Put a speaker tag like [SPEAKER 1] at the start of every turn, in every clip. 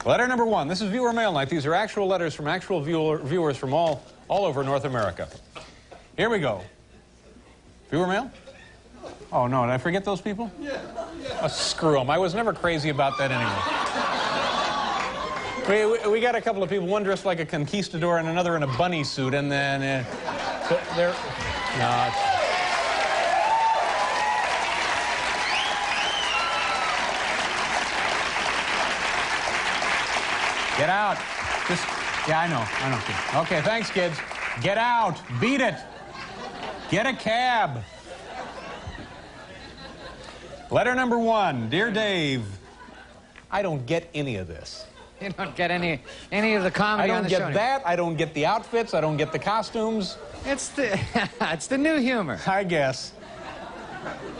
[SPEAKER 1] Letter number 1. This is viewer mail night. These are actual letters from actual viewers from all over North America. Here we go. Viewer mail? Oh, no, did I forget those people? Yeah. Oh, screw them. I was never crazy about that anyway. We got a couple of people, one dressed like a conquistador and another in a bunny suit, and then they're... No, get out. Just, yeah, I know. Okay, thanks, kids. Get out. Beat it. Get a cab. Letter number 1. Dear Dave, I don't get any of this.
[SPEAKER 2] You don't get any of the comedy on the show.
[SPEAKER 1] I don't get that. I don't get the outfits. I don't get the costumes.
[SPEAKER 2] It's the, it's the new humor.
[SPEAKER 1] I guess.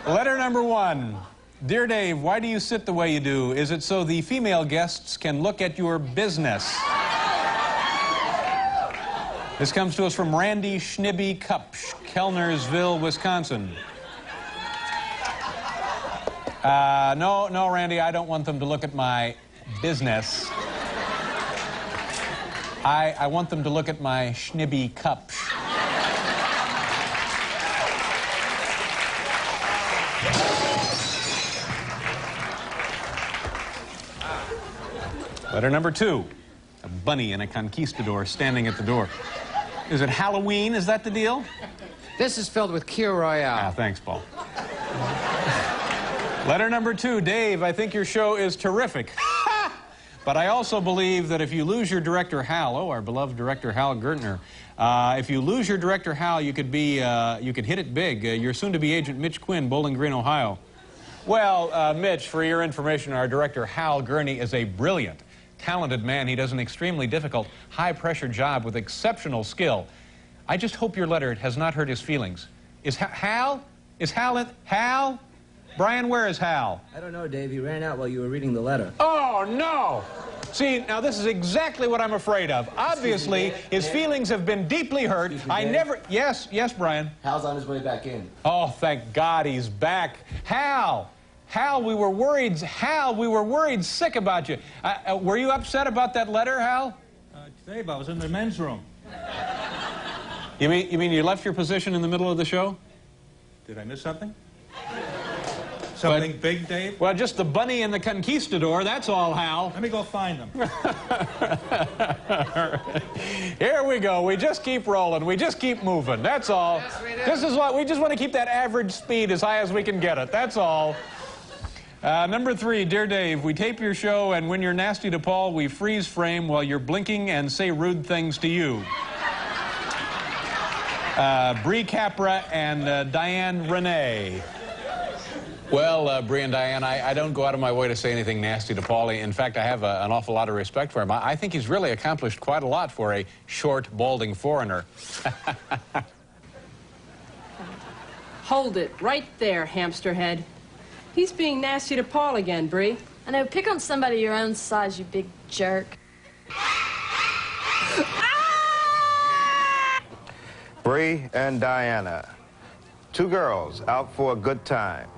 [SPEAKER 1] Letter number 1. Dear Dave, why do you sit the way you do? Is it so the female guests can look at your business? This comes to us from Randy Schnibby Kupsch, Kellnersville, Wisconsin. No, Randy, I don't want them to look at my business. I want them to look at my Schnibby Kupsch. Letter number 2. A bunny and a conquistador standing at the door. Is it Halloween? Is that the deal?
[SPEAKER 2] This is filled with Kir Royale.
[SPEAKER 1] Ah, thanks, Paul. Letter number 2. Dave, I think your show is terrific. But I also believe that if you lose your director, Hal, our beloved director, Hal Gertner, if you lose your director, Hal, you could hit it big. You're soon-to-be agent Mitch Quinn, Bowling Green, Ohio. Well, Mitch, for your information, our director, Hal Gurnee, is a brilliant, talented man. He does an extremely difficult, high-pressure job with exceptional skill. I just hope your letter has not hurt his feelings. Is Hal? Hal? Brian, where is Hal?
[SPEAKER 3] I don't know, Dave. He ran out while you were reading the letter.
[SPEAKER 1] Oh, no! See, now this is exactly what I'm afraid of. Obviously, his feelings have been deeply hurt. I never... Yes, Brian.
[SPEAKER 3] Hal's on his way back in.
[SPEAKER 1] Oh, thank God he's back. Hal, we were worried. Hal, we were worried sick about you. Were you upset about that letter, Hal?
[SPEAKER 4] Dave, I was in the men's room.
[SPEAKER 1] You mean you left your position in the middle of the show?
[SPEAKER 4] Did I miss something? Something big, Dave?
[SPEAKER 1] Well, just the bunny and the conquistador, that's all, Hal.
[SPEAKER 4] Let me go find them.
[SPEAKER 1] Here we go. We just keep rolling. We just keep moving. That's all.
[SPEAKER 2] Yes, we do.
[SPEAKER 1] This is what we just want to keep that average speed as high as we can get it. That's all. Number 3, dear Dave, we tape your show, and when you're nasty to Paul, we freeze frame while you're blinking and say rude things to you. Bree Capra and Diane Renee. Well, Bree and Diane, I don't go out of my way to say anything nasty to Paulie. In fact, I have an awful lot of respect for him. I think he's really accomplished quite a lot for a short, balding foreigner.
[SPEAKER 5] Hold it right there, hamster head. He's being nasty to Paul again, Bree.
[SPEAKER 6] I know, pick on somebody your own size, you big jerk.
[SPEAKER 7] Bree and Diana, 2 girls out for a good time,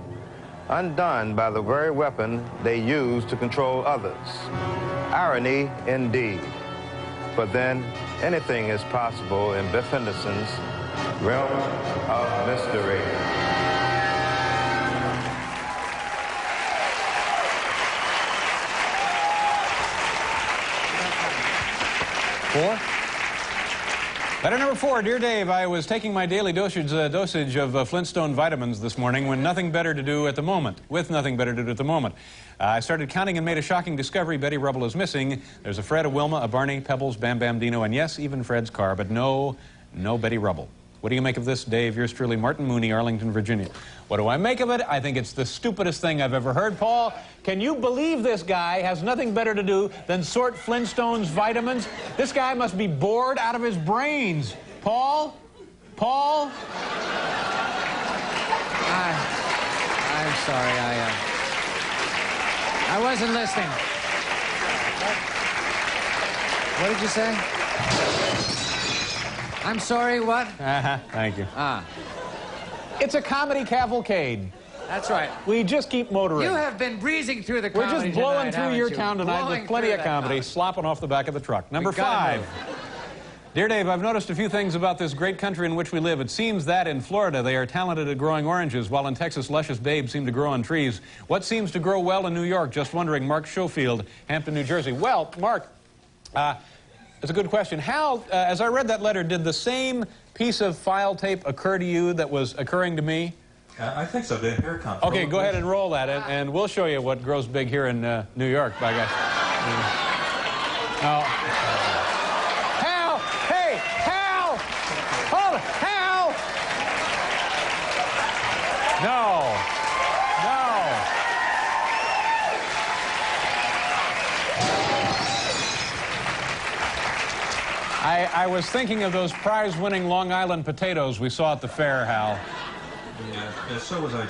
[SPEAKER 7] undone by the very weapon they use to control others. Irony indeed. But then, anything is possible in Biff Henderson's realm of mystery.
[SPEAKER 1] Letter number 4, dear Dave, I was taking my daily dosage of Flintstone vitamins this morning with nothing better to do at the moment. I started counting and made a shocking discovery. Betty Rubble is missing. There's a Fred, a Wilma, a Barney, Pebbles, Bam Bam Dino, and yes, even Fred's car, but no Betty Rubble. What do you make of this, Dave? Yours truly, Martin Mooney, Arlington, Virginia. What do I make of it? I think it's the stupidest thing I've ever heard. Paul, can you believe this guy has nothing better to do than sort Flintstone's vitamins? This guy must be bored out of his brains. Paul?
[SPEAKER 2] I'm sorry, I wasn't listening. What did you say? I'm sorry, what?
[SPEAKER 1] Thank you.
[SPEAKER 2] Ah.
[SPEAKER 1] It's a comedy cavalcade.
[SPEAKER 2] That's right.
[SPEAKER 1] We just keep motoring.
[SPEAKER 2] You have been breezing through the
[SPEAKER 1] We're
[SPEAKER 2] comedy
[SPEAKER 1] just blowing
[SPEAKER 2] tonight,
[SPEAKER 1] through
[SPEAKER 2] haven't
[SPEAKER 1] your
[SPEAKER 2] you?
[SPEAKER 1] town tonight
[SPEAKER 2] Blowing
[SPEAKER 1] with plenty
[SPEAKER 2] through
[SPEAKER 1] of
[SPEAKER 2] that
[SPEAKER 1] comedy slopping off the back of the truck. Number
[SPEAKER 2] We gotta
[SPEAKER 1] 5.
[SPEAKER 2] move.
[SPEAKER 1] Dear Dave, I've noticed a few things about this great country in which we live. It seems that in Florida they are talented at growing oranges, while in Texas luscious babes seem to grow on trees. What seems to grow well in New York? Just wondering. Mark Schofield, Hampton, New Jersey. Well, Mark, it's a good question. Hal, as I read that letter, did the same piece of file tape occur to you that was occurring to me?
[SPEAKER 4] I think so. The hair comes.
[SPEAKER 1] Okay, go ahead and roll that, and we'll show you what grows big here in New York, by gosh. No. Hal! Hey! Hal! Hold it! Hal! No. I was thinking of those prize-winning Long Island potatoes we saw at the fair, Hal.
[SPEAKER 4] Yeah, so was I.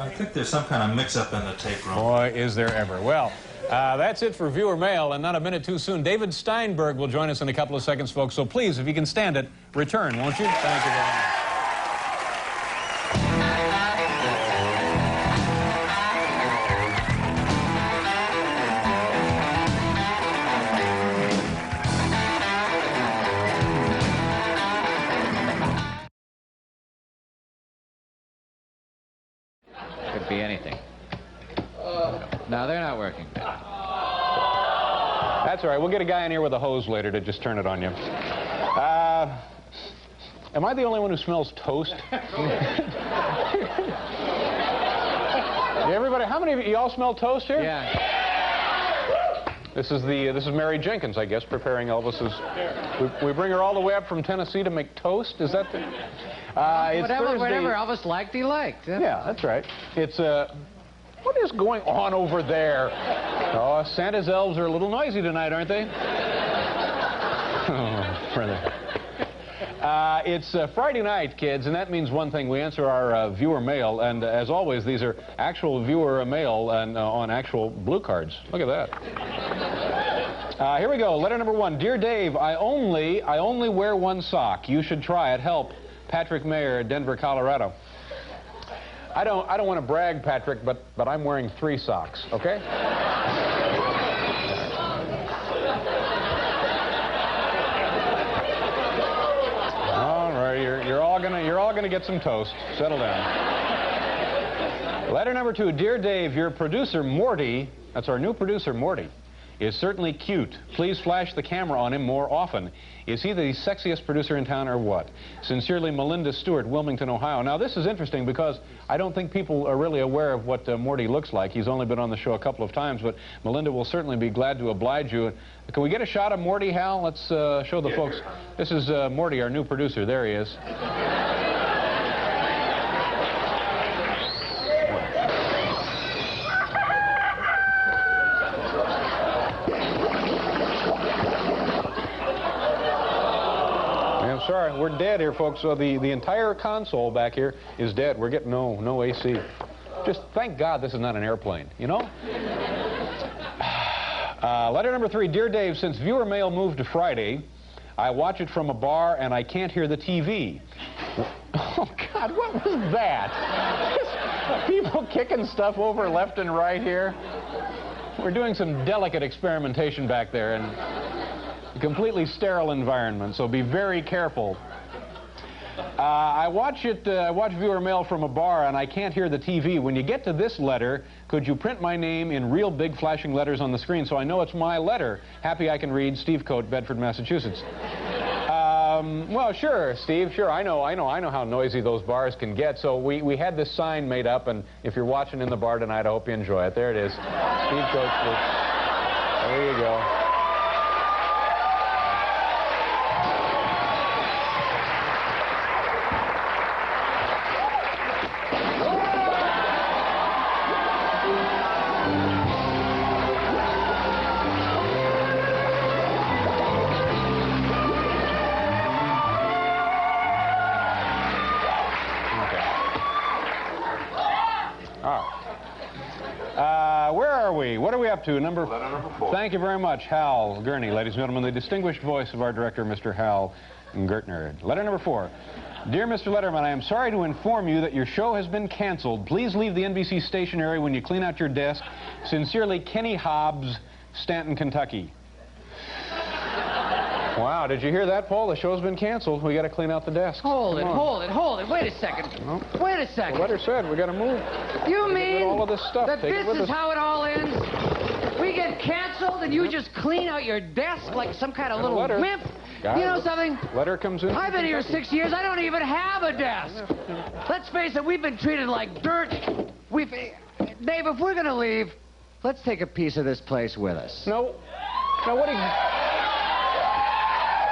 [SPEAKER 4] I think there's some kind of mix-up in the tape room.
[SPEAKER 1] Boy, is there ever. Well, that's it for viewer mail, and not a minute too soon. David Steinberg will join us in a couple of seconds, folks. So please, if you can stand it, return, won't you? Thank you very much.
[SPEAKER 2] Could be anything. No, they're not working.
[SPEAKER 1] That's all right. We'll get a guy in here with a hose later to just turn it on you. Am I the only one who smells toast? Everybody, how many of you all smell toast here?
[SPEAKER 2] Yeah.
[SPEAKER 1] This is Mary Jenkins, I guess, preparing Elvis's. We bring her all the way up from Tennessee to make toast. Is that the? It's Thursday.
[SPEAKER 2] Whatever Elvis liked, he liked.
[SPEAKER 1] Yeah, that's right. It's what is going on over there? Oh, Santa's elves are a little noisy tonight, aren't they? Oh, brother. It's Friday night, kids, and that means one thing. We answer our viewer mail, and as always, these are actual viewer mail and on actual blue cards. Look at that. Here we go. Letter number 1. Dear Dave, I only wear one sock. You should try it. Help. Patrick Mayer, Denver, Colorado. I don't want to brag, Patrick, but I'm wearing 3 socks. Okay. You're all gonna get some toast. Settle down. Letter number 2. Dear Dave, your producer Morty, that's our new producer Morty, is certainly cute. Please flash the camera on him more often. Is he the sexiest producer in town or what? Sincerely, Melinda Stewart, Wilmington, Ohio. Now, this is interesting because I don't think people are really aware of what Morty looks like. He's only been on the show a couple of times, but Melinda will certainly be glad to oblige you. Can we get a shot of Morty, Hal? Let's show the folks. This is Morty, our new producer. There he is. Sorry, we're dead here, folks. So the entire console back here is dead. We're getting no AC. Just thank God this is not an airplane, you know? Letter number 3. Dear Dave, since viewer mail moved to Friday, I watch it from a bar and I can't hear the TV. Oh, God, what was that? People kicking stuff over left and right here. We're doing some delicate experimentation back there, and completely sterile environment, so be very careful. I watch viewer mail from a bar and I can't hear the TV. When you get to this letter, could you print my name in real big flashing letters on the screen so I know it's my letter? Happy I can read. Steve Coate, Bedford, Massachusetts. Well, sure, Steve, sure. I know how noisy those bars can get. So we had this sign made up, and if you're watching in the bar tonight, I hope you enjoy it. There it is. Steve Coate. There you go. What are we up to? Letter number 4. Thank you very much, Hal Gurnee, ladies and gentlemen, the distinguished voice of our director, Mr. Hal Gertner. Letter number 4. Dear Mr. Letterman, I am sorry to inform you that your show has been canceled. Please leave the NBC stationery when you clean out your desk. Sincerely, Kenny Hobbs, Stanton, Kentucky. Wow, did you hear that, Paul? The show's been canceled. We got to clean out the desk.
[SPEAKER 8] Hold it. Wait a second. Wait a second.
[SPEAKER 1] The letter said we got to move.
[SPEAKER 8] You mean
[SPEAKER 1] all of this stuff.
[SPEAKER 8] that this is how it all ends? We get canceled and you just clean out your desk like some kind of little wimp? You know something?
[SPEAKER 1] Letter comes in.
[SPEAKER 8] I've been here 6 years. I don't even have a desk. Let's face it, we've been treated like dirt. Dave, if we're going to leave, let's take a piece of this place with us.
[SPEAKER 1] No,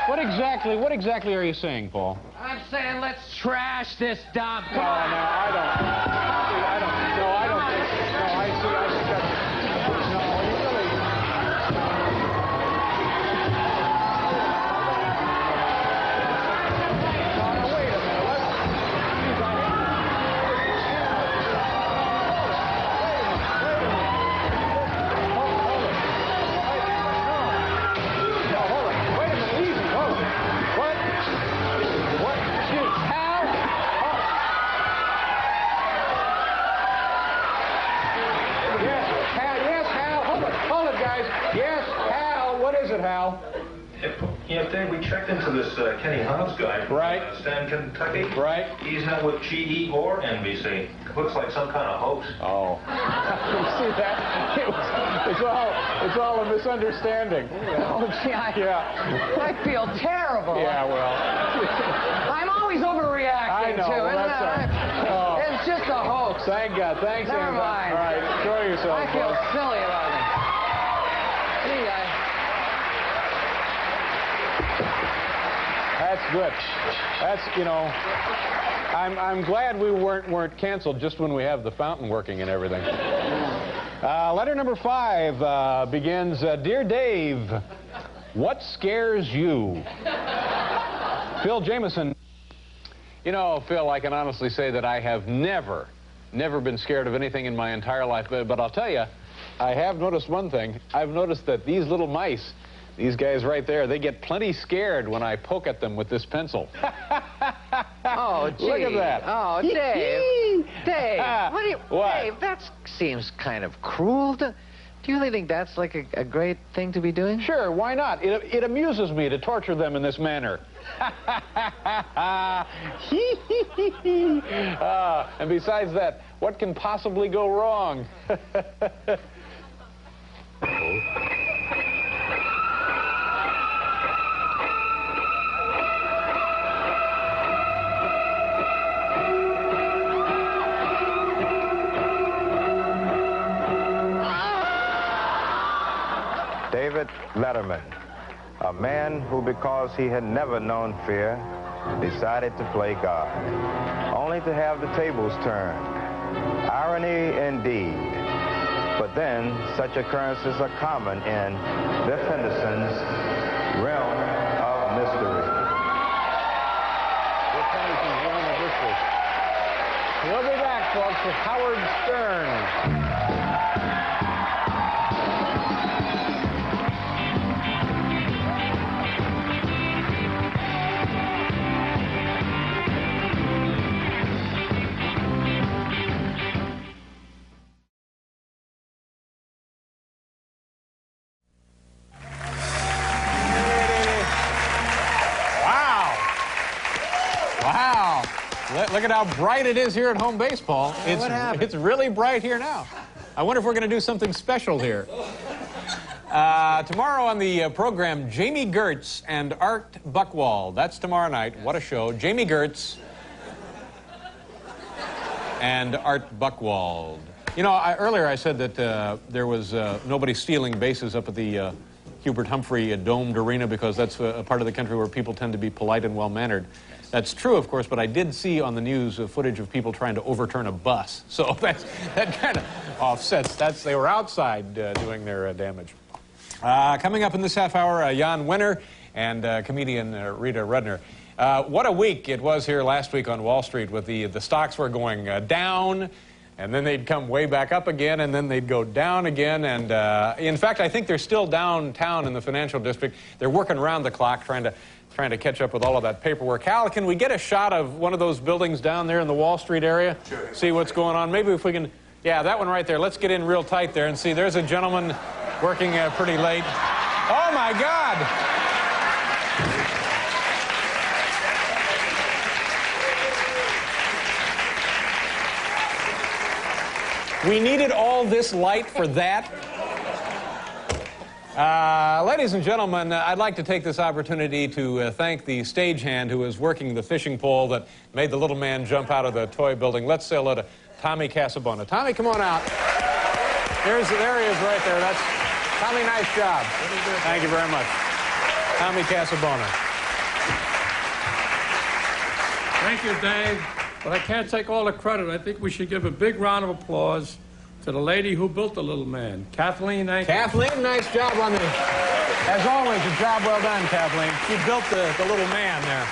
[SPEAKER 1] what exactly are you saying, Paul?
[SPEAKER 8] I'm saying let's trash this dump. Come on.
[SPEAKER 1] I don't think so. No, I think that's... No, you really... No, wait a minute. Hal?
[SPEAKER 9] Yeah, Dave, we checked into this Kenny Hobbs guy from Stanton, Kentucky.
[SPEAKER 1] Right.
[SPEAKER 9] He's not with GE or NBC. Looks like some kind of hoax.
[SPEAKER 1] Oh. You see that? It's all a misunderstanding.
[SPEAKER 8] Oh, gee, I feel terrible.
[SPEAKER 1] Yeah, well.
[SPEAKER 8] I'm always overreacting,
[SPEAKER 1] I know.
[SPEAKER 8] too.
[SPEAKER 1] Well,
[SPEAKER 8] It's just a hoax.
[SPEAKER 1] Thank God. Thanks,
[SPEAKER 8] Never mind.
[SPEAKER 1] All right, enjoy yourself.
[SPEAKER 8] I feel silly about it.
[SPEAKER 1] That's good. That's, you know, I'm glad we weren't canceled just when we have the fountain working and everything. Letter number 5 begins, Dear Dave, what scares you? Phil Jameson. You know, Phil, I can honestly say that I have never been scared of anything in my entire life. But I'll tell you, I have noticed one thing. I've noticed that these little mice, these guys right there, they get plenty scared when I poke at them with this pencil.
[SPEAKER 8] Oh, gee.
[SPEAKER 1] Look at that.
[SPEAKER 8] Oh, Dave. Dave, Dave, that seems kind of cruel. Do you really think that's like a great thing to be doing?
[SPEAKER 1] Sure, why not? It amuses me to torture them in this manner. And besides that, what can possibly go wrong?
[SPEAKER 7] David Letterman, a man who, because he had never known fear, decided to play God, only to have the tables turned. Irony indeed. But then, such occurrences are common in Biff Henderson's realm of mystery.
[SPEAKER 1] Biff Henderson's realm of mystery. We'll be back, folks, with Howard Stern. Look at how bright it is here at home baseball. It's really bright here now. I wonder if we're going to do something special here. Tomorrow on the program, Jamie Gertz and Art Buchwald. That's tomorrow night. What a show. Jamie Gertz and Art Buchwald. You know, earlier I said that there was nobody stealing bases up at the Hubert Humphrey domed arena because that's a part of the country where people tend to be polite and well-mannered. That's true, of course, but I did see on the news footage of people trying to overturn a bus. So that kind of offsets. They were outside doing their damage. Coming up in this half hour, Jan Wenner and comedian Rita Rudner. What a week it was here last week on Wall Street with the stocks were going down And then they'd come way back up again, and then they'd go down again. And in fact, I think they're still downtown in the financial district. They're working around the clock trying to catch up with all of that paperwork. Hal, can we get a shot of one of those buildings down there in the Wall Street area? Sure. See what's going on. Maybe if we can, yeah, that one right there. Let's get in real tight there and see. There's a gentleman working pretty late. Oh, my God. We needed all this light for that. Ladies and gentlemen, I'd like to take this opportunity to thank the stagehand who was working the fishing pole that made the little man jump out of the toy building. Let's say hello to Tommy Casabona. Tommy, come on out. There he is right there. That's Tommy, nice job. Thank you very much. Tommy Casabona.
[SPEAKER 10] Thank you, Dave. But I can't take all the credit. I think we should give a big round of applause to the lady who built the little man, Kathleen Ankers.
[SPEAKER 1] Kathleen, nice job on the... As always, a job well done, Kathleen. She built the little man there.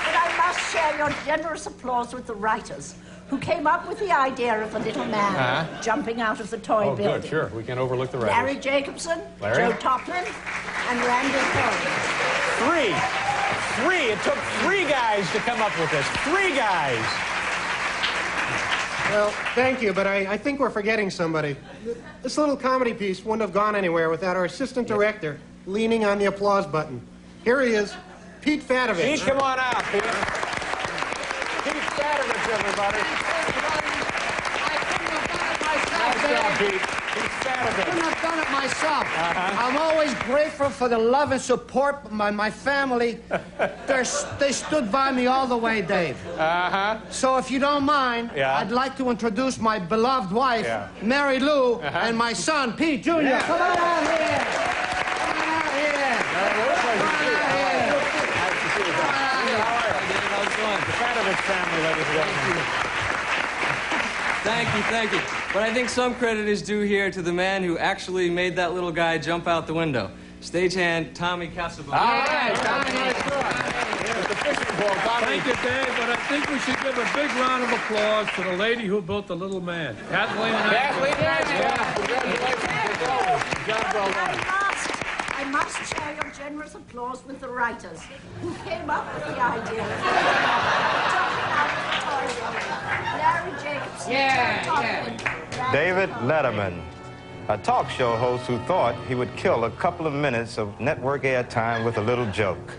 [SPEAKER 11] But I must share your generous applause with the writers who came up with the idea of the little man jumping out of the toy building.
[SPEAKER 1] Oh, good, sure. We can overlook the writers.
[SPEAKER 11] Larry Jacobson,
[SPEAKER 1] Larry?
[SPEAKER 11] Joe Toplyn, and Randy Cohen.
[SPEAKER 1] Three. It took 3 guys to come up with this. 3 guys.
[SPEAKER 12] Well, thank you, but I think we're forgetting somebody. This little comedy piece wouldn't have gone anywhere without our assistant director leaning on the applause button. Here he is, Pete Fatovich.
[SPEAKER 1] Pete, come on out, Pete. Pete Fatovich, everybody.
[SPEAKER 8] I couldn't have done it myself,
[SPEAKER 1] Nice job,
[SPEAKER 8] Dave.
[SPEAKER 1] Pete. Pete
[SPEAKER 8] I couldn't
[SPEAKER 1] Fatovich.
[SPEAKER 8] have done it myself. I'm always grateful for the love and support of my family. They stood by me all the way, Dave. So if you don't mind, I'd like to introduce my beloved wife, Mary Lou, and my son, Pete Jr. Come on out here. Come on out here.
[SPEAKER 1] The Fatovich family, ladies and gentlemen.
[SPEAKER 13] Thank you. But I think some credit is due here to the man who actually made that little guy jump out the window. Stagehand Tommy Casabona.
[SPEAKER 1] All right, Tommy, nice job. Here's the fishing pole, Tommy.
[SPEAKER 10] Thank you, Dave, but I think we should give a big round of applause to the lady who built the little man, Kathleen.
[SPEAKER 1] Kathleen, nice job. Congratulations. Job well done.
[SPEAKER 11] I must share your generous applause with the writers who came up with the idea of jumping out of the toy building. Larry Jacobson, Joe Toplyn,
[SPEAKER 7] David Letterman, a talk show host who thought he would kill a couple of minutes of network airtime with a little joke.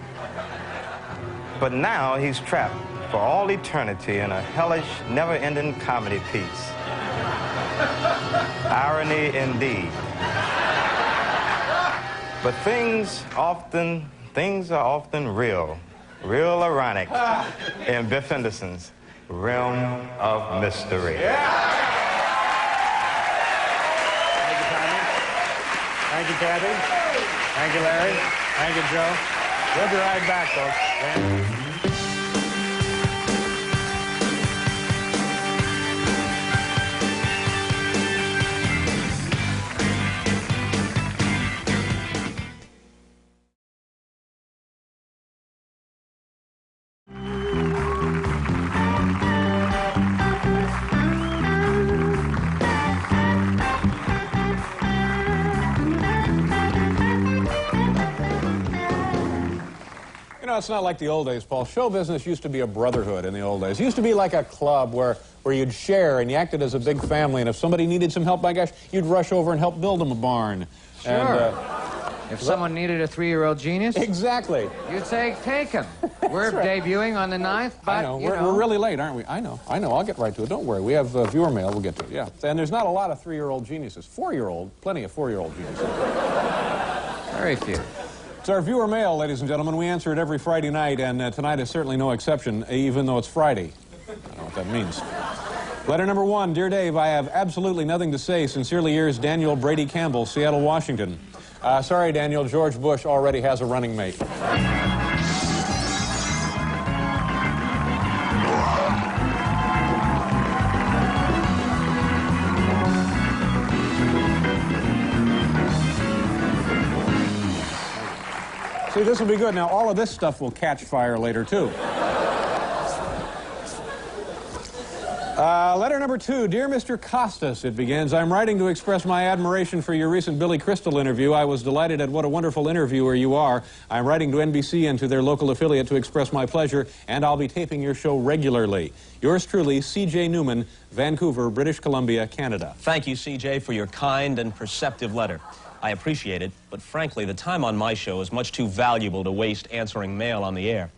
[SPEAKER 7] But now he's trapped for all eternity in a hellish, never-ending comedy piece. Irony indeed. But things are often real ironic in Biff Henderson's Realm of Mystery.
[SPEAKER 1] Thank you, Tommy. Thank you, Kathy. Thank you, Larry. Thank you, Joe. We'll be right back, folks. It's not like the old days, Paul. Show business used to be a brotherhood in the old days. It used to be like a club where you'd share and you acted as a big family, and if somebody needed some help, by gosh, you'd rush over and help build them a barn.
[SPEAKER 8] Sure.
[SPEAKER 1] And,
[SPEAKER 8] if someone needed a 3-year-old genius,
[SPEAKER 1] exactly.
[SPEAKER 8] You'd say, take him. We're debuting on the 9th, but,
[SPEAKER 1] I know. We're really late, aren't we? I know. I'll get right to it. Don't worry. We have viewer mail. We'll get to it, yeah. And there's not a lot of 3-year-old geniuses. 4-year-old, plenty of 4-year-old geniuses.
[SPEAKER 8] Very few.
[SPEAKER 1] It's our viewer mail, ladies and gentlemen. We answer it every Friday night, and tonight is certainly no exception, even though it's Friday. I don't know what that means. Letter number 1. Dear Dave, I have absolutely nothing to say. Sincerely yours, Daniel Brady Campbell, Seattle, Washington. Sorry, Daniel, George Bush already has a running mate. See, this will be good. Now, all of this stuff will catch fire later, too. Letter number 2. Dear Mr. Costas, it begins. I'm writing to express my admiration for your recent Billy Crystal interview. I was delighted at what a wonderful interviewer you are. I'm writing to NBC and to their local affiliate to express my pleasure, and I'll be taping your show regularly. Yours truly, C.J. Newman, Vancouver, British Columbia, Canada.
[SPEAKER 14] Thank you, C.J., for your kind and perceptive letter. I appreciate it, but frankly, the time on my show is much too valuable to waste answering mail on the air.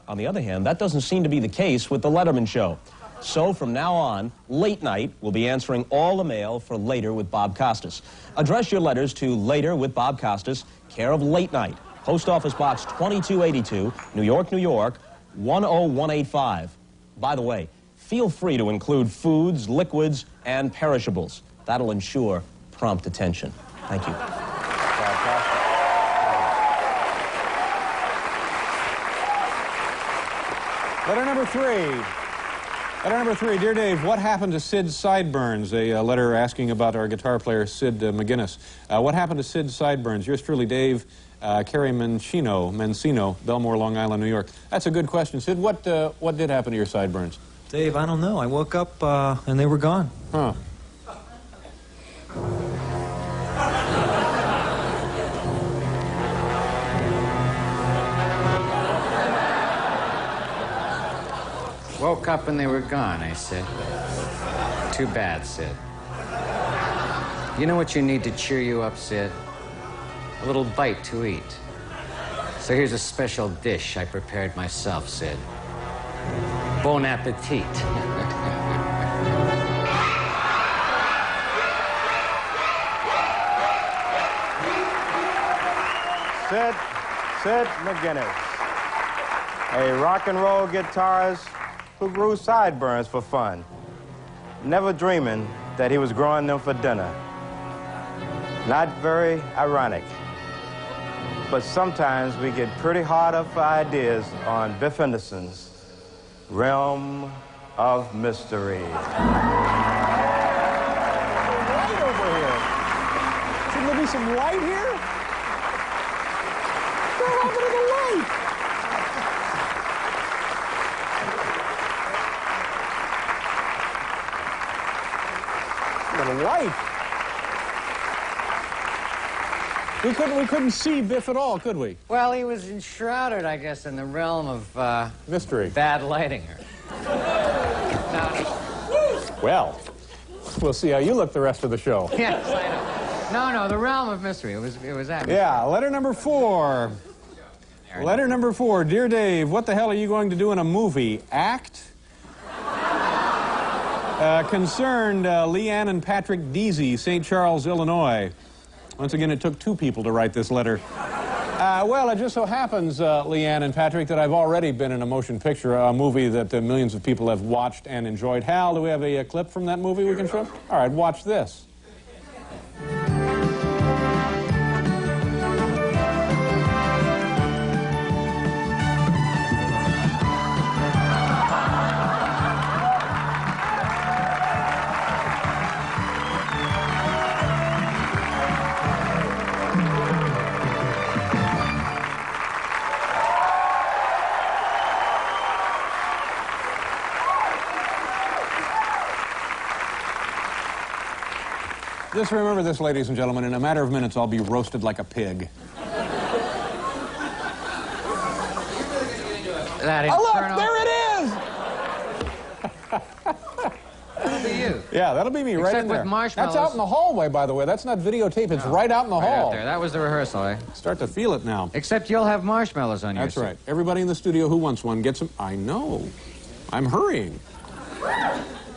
[SPEAKER 14] On the other hand, that doesn't seem to be the case with the Letterman show. So from now on, Late Night will be answering all the mail for Later with Bob Costas. Address your letters to Later with Bob Costas, care of Late Night, Post Office Box 2282, New York, New York, 10185. By the way, feel free to include foods, liquids, and perishables. That'll ensure prompt attention. Thank you.
[SPEAKER 1] Letter number 3. Letter number 3. Dear Dave, what happened to Sid's sideburns? A letter asking about our guitar player, Sid McGinnis. What happened to Sid's sideburns? Yours truly, Dave, Carrie Mencino, Belmore, Long Island, New York. That's a good question. Sid, what did happen to your sideburns?
[SPEAKER 15] Dave, I don't know. I woke up and they were gone.
[SPEAKER 1] Huh.
[SPEAKER 16] Woke up and they were gone, I said. Too bad, Sid. You know what you need to cheer you up, Sid? A little bite to eat. So here's a special dish I prepared myself, Sid. Bon appetit.
[SPEAKER 7] Sid McGinnis, a rock and roll guitarist who grew sideburns for fun, never dreaming that he was growing them for dinner. Not very ironic, but sometimes we get pretty hard up for ideas on Biff Henderson's Realm of Mystery.
[SPEAKER 1] Light over here. Shouldn't there be some light here? What happened to the light? The light. We couldn't see Biff at all, could we?
[SPEAKER 16] Well, he was enshrouded, I guess, in the realm of
[SPEAKER 1] mystery.
[SPEAKER 16] Bad lighting.
[SPEAKER 1] Well, we'll see how you look the rest of the show.
[SPEAKER 16] Yes, I know. No, the realm of mystery. It was that.
[SPEAKER 1] Yeah, letter number 4. Letter number 4. Dear Dave, what the hell are you going to do in a movie? Act? Concerned Leanne and Patrick Deasy, St. Charles, Illinois. Once again, it took 2 people to write this letter. Well, it just so happens, Leanne and Patrick, that I've already been in a motion picture, a movie that millions of people have watched and enjoyed. Hal, do we have a clip from that movie we can show? All right, watch this. Just remember this, ladies and gentlemen, in a matter of minutes, I'll be roasted like a pig. Oh, look, there it is!
[SPEAKER 16] That'll be you.
[SPEAKER 1] Yeah, that'll be me right in there.
[SPEAKER 16] Except with marshmallows.
[SPEAKER 1] That's out in the hallway, by the way. That's not videotape. It's right out in the hall.
[SPEAKER 16] Out there. That was the rehearsal, eh?
[SPEAKER 1] Start to feel it now.
[SPEAKER 16] Except you'll have marshmallows on your
[SPEAKER 1] That's right. Everybody in the studio who wants one gets them. I know. I'm hurrying.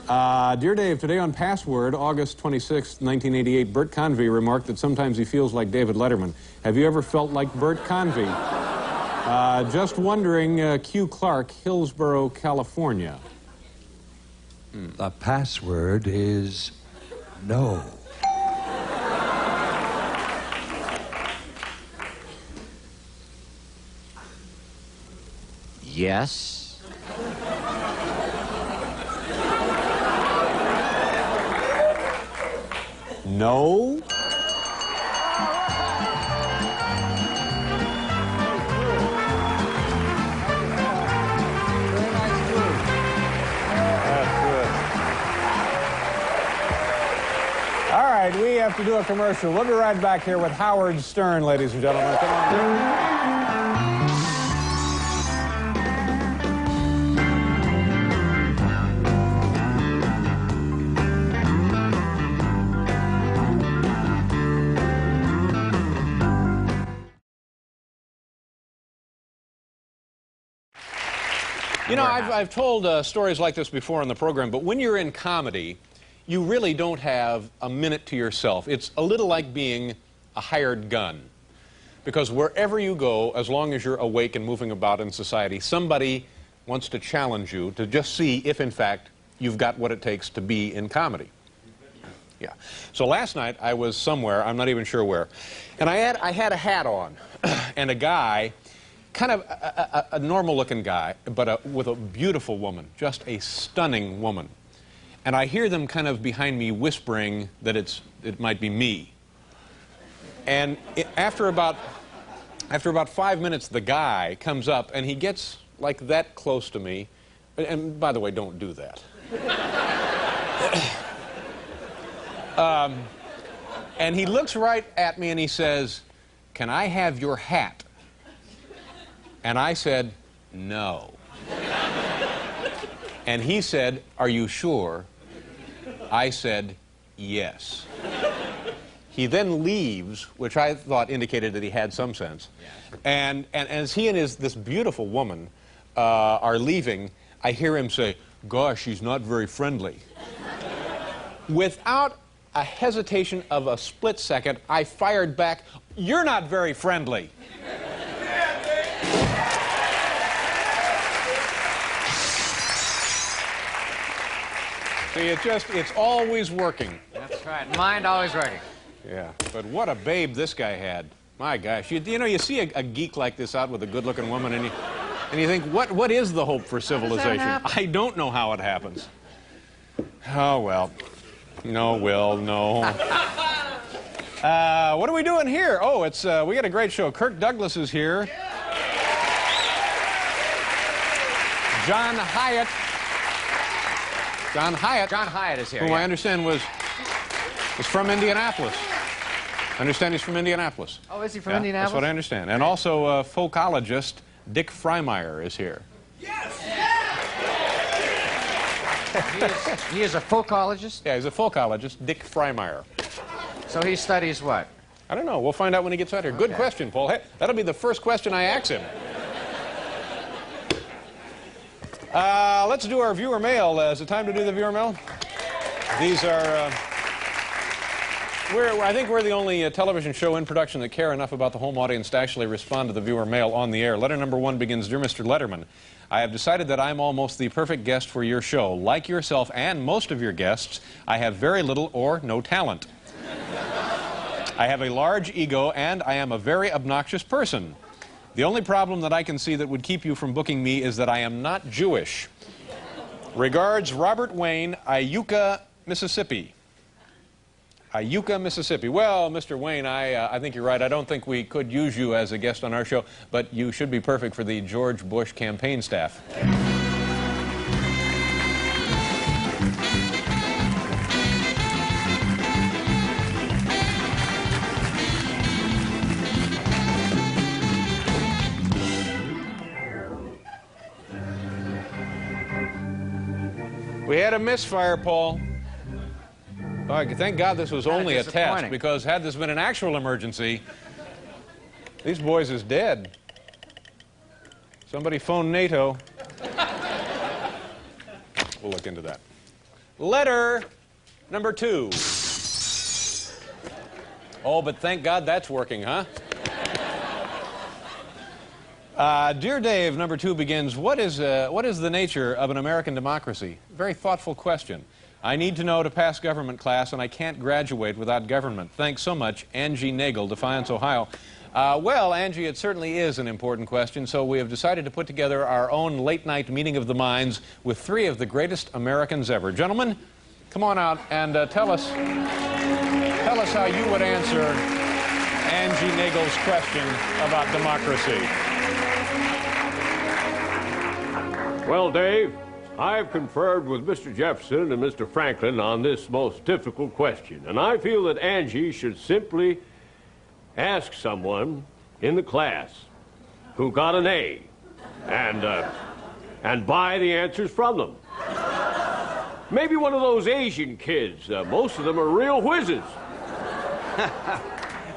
[SPEAKER 1] Dear Dave, today on Password, August 26, 1988, Bert Convy remarked that sometimes he feels like David Letterman. Have you ever felt like Bert Convy? Just wondering, Q. Clark, Hillsborough, California.
[SPEAKER 17] The password is no.
[SPEAKER 16] Yes.
[SPEAKER 1] No. right, we have to do a commercial. We'll be right back here with Howard Stern, ladies and gentlemen. Come on. You know, I've told stories like this before on the program, but when you're in comedy, you really don't have a minute to yourself. It's a little like being a hired gun. Because wherever you go, as long as you're awake and moving about in society, somebody wants to challenge you to just see if, in fact, you've got what it takes to be in comedy. Yeah. So last night, I was somewhere, I'm not even sure where, and I had a hat on, and a guy, kind of a normal-looking guy, but with a beautiful woman, just a stunning woman. And I hear them kind of behind me whispering that it might be me. And after about 5 minutes, the guy comes up, and he gets like that close to me. And by the way, don't do that. And he looks right at me, and he says, "Can I have your hat?" And I said, "No." And he said, "Are you sure?" I said, "Yes." He then leaves, which I thought indicated that he had some sense. Yeah. And as he and this beautiful woman are leaving, I hear him say, "Gosh, she's not very friendly." Without a hesitation of a split second, I fired back, "You're not very friendly." See, it's always working.
[SPEAKER 16] That's right. Mind always working.
[SPEAKER 1] Yeah, but what a babe this guy had. My gosh. You know, you see a geek like this out with a good-looking woman, and you think, what is the hope for civilization? I don't know how it happens. Oh, well. No, Will, no. What are we doing here? Oh, we got a great show. Kirk Douglas is here. John Hyatt. John Hyatt is here. Who I understand was from Indianapolis. I understand he's from Indianapolis.
[SPEAKER 16] Oh, is he from Indianapolis?
[SPEAKER 1] That's what I understand. And also folkologist Dick Freimeyer is here.
[SPEAKER 16] Yes! He is a folkologist?
[SPEAKER 1] Yeah, he's a folkologist, Dick Freimeyer.
[SPEAKER 16] So he studies what?
[SPEAKER 1] I don't know. We'll find out when he gets out here. Good question, Paul. Hey, that'll be the first question I ask him. Let's do our viewer mail. Is it time to do the viewer mail? These are... I think we're the only television show in production that care enough about the home audience to actually respond to the viewer mail on the air. Letter number 1 begins, "Dear Mr. Letterman, I have decided that I'm almost the perfect guest for your show. Like yourself and most of your guests, I have very little or no talent. I have a large ego, and I am a very obnoxious person. The only problem that I can see that would keep you from booking me is that I am not Jewish. Regards, Robert Wayne, Iuka, Mississippi." Iuka, Mississippi. Well, Mr. Wayne, I think you're right. I don't think we could use you as a guest on our show, but you should be perfect for the George Bush campaign staff. We had a misfire, Paul. Thank God this was only a test, because had this been an actual emergency, these boys is dead. Somebody phone NATO. We'll look into that. Letter number 2. Oh, but thank God that's working, huh? Dear Dave, number 2 begins, what is the nature of an American democracy? Very thoughtful question. I need to know to pass government class, and I can't graduate without government. Thanks so much, Angie Nagel, Defiance, Ohio. Well, Angie, it certainly is an important question, so we have decided to put together our own late-night meeting of the minds with 3 of the greatest Americans ever. Gentlemen, come on out and tell us how you would answer Angie Nagel's question about democracy.
[SPEAKER 18] Well, Dave, I've conferred with Mr. Jefferson and Mr. Franklin on this most difficult question, and I feel that Angie should simply ask someone in the class who got an A and buy the answers from them. Maybe one of those Asian kids. Most of them are real whizzes.